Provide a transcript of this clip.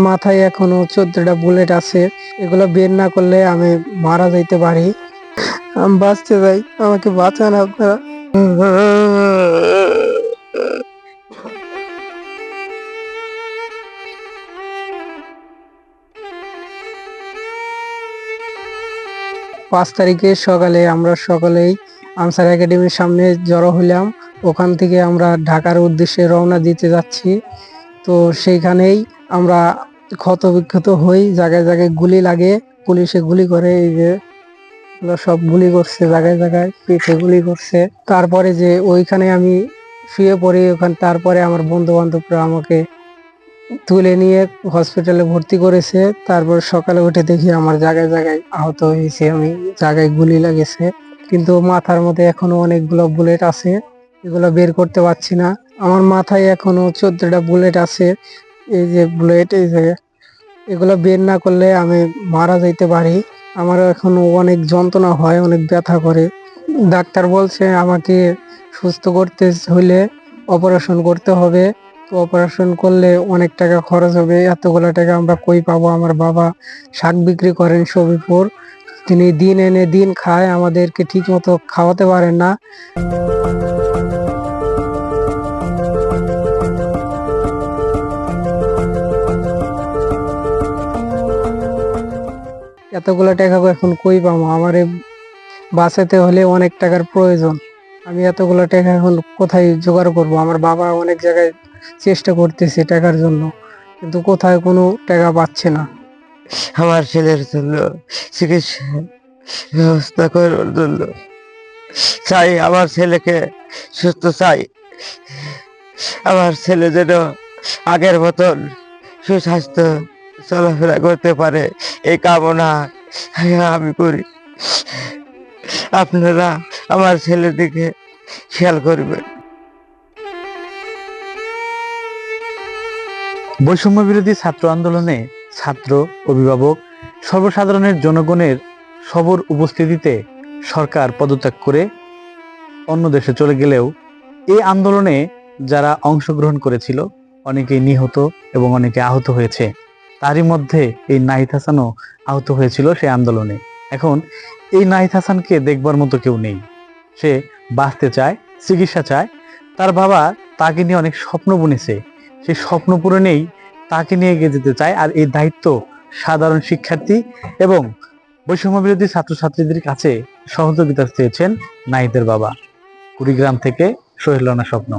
মাথায় এখনো 14টা বুলেট আছে। এগুলো বের না করলে আমি মারা যাইতে পারি। আমি বাঁচতে চাই, আমাকে বাঁচান আপনারা। 5 তারিখে সকালে আমরা সকলেই আনসার একাডেমির সামনে জড়ো হইলাম। ওখান থেকে আমরা ঢাকার উদ্দেশ্যে রওনা দিতে যাচ্ছি। তো সেইখানেই আমরা ক্ষত বিক্ষত হই, জায়গায় জায়গায় গুলি লাগে, পুলিশে গুলি করে। এই যে এগুলো সব গুলি করছে, জায়গায় জায়গায় পিঠে গুলি করছে। তারপরে যে ওইখানে আমি শুয়ে পড়ি, ওখানে তারপরে আমার বন্ধু বান্ধবরা আমাকে তুলে নিয়ে হসপিটালে ভর্তি করেছে। তারপর সকালে উঠে দেখি আমার জায়গায় জায়গায় আহত হয়েছে, আমি জায়গায় গুলি লাগেছে, কিন্তু মাথার মধ্যে এখনো অনেকগুলো বুলেট আছে, এগুলো বের করতে পারছি না। আমার মাথায় এখনো 14টা বুলেট আছে। এই যে বুলেট, এই যে এগুলো বের না করলে আমি মারা যাইতে পারি। আমার এখনো অনেক যন্ত্রণা হয়, অনেক ব্যথা করে। ডাক্তার বলছে আমাকে সুস্থ করতে হইলে অপারেশন করতে হবে। তো অপারেশন করলে অনেক টাকা খরচ হবে, এতগুলো টাকা আমরা কই পাবো? আমার বাবা শাক বিক্রি করেন সবিপুর, তিনি দিন এনে দিন খায়, আমাদেরকে ঠিক মতো খাওয়াতে পারেন না। এতগুলো টাকা এখন কই পাবো? আমার বাঁচাতে হলে অনেক টাকার প্রয়োজন। আমি এতগুলো টাকা এখন কোথায় জোগাড় করব? আমার বাবা অনেক জায়গায় চেষ্টা করতেছে টাকার জন্য, কিন্তু কোথায় কোনো টাকা পাচ্ছে না। আমার ছেলের জন্য চিকিৎসা ব্যবস্থা করার জন্য চাই, আমার ছেলেকে সুস্থ চাই। আমার ছেলে যেন আগের মতন সুস্বাস্থ্য চলাফেরা করতে পারে, এই কামনা আমি করি। আপনারা আমার ছেলের দিকে খেয়াল করবেন। বৈষম্য বিরোধী ছাত্র আন্দোলনে ছাত্র, অভিভাবক, সর্বসাধারণের জনগণের সবর উপস্থিতিতে সরকার পদত্যাগ করে অন্য দেশে চলে গেলেও এই আন্দোলনে যারা অংশগ্রহণ করেছিল অনেকেই নিহত এবং অনেকে আহত হয়েছে। তারই মধ্যে এই নাহিদ হাসানও আহত হয়েছিল সেই আন্দোলনে। এখন এই নাহিদ হাসানকে দেখবার মতো কেউ নেই। সে বাঁচতে চায়, চিকিৎসা চায়। তার বাবা তাকে নিয়ে অনেক স্বপ্ন বুনেছে, সেই স্বপ্ন পূরণেই তাকে নিয়ে এগিয়ে যেতে চায়। আর এই দায়িত্ব সাধারণ শিক্ষার্থী এবং বৈষম্য বিরোধী ছাত্রছাত্রীদের কাছে সহযোগিতা চেয়েছেন নাহিদের বাবা। কুড়িগ্রাম থেকে সোহেল রানা স্বপ্ন।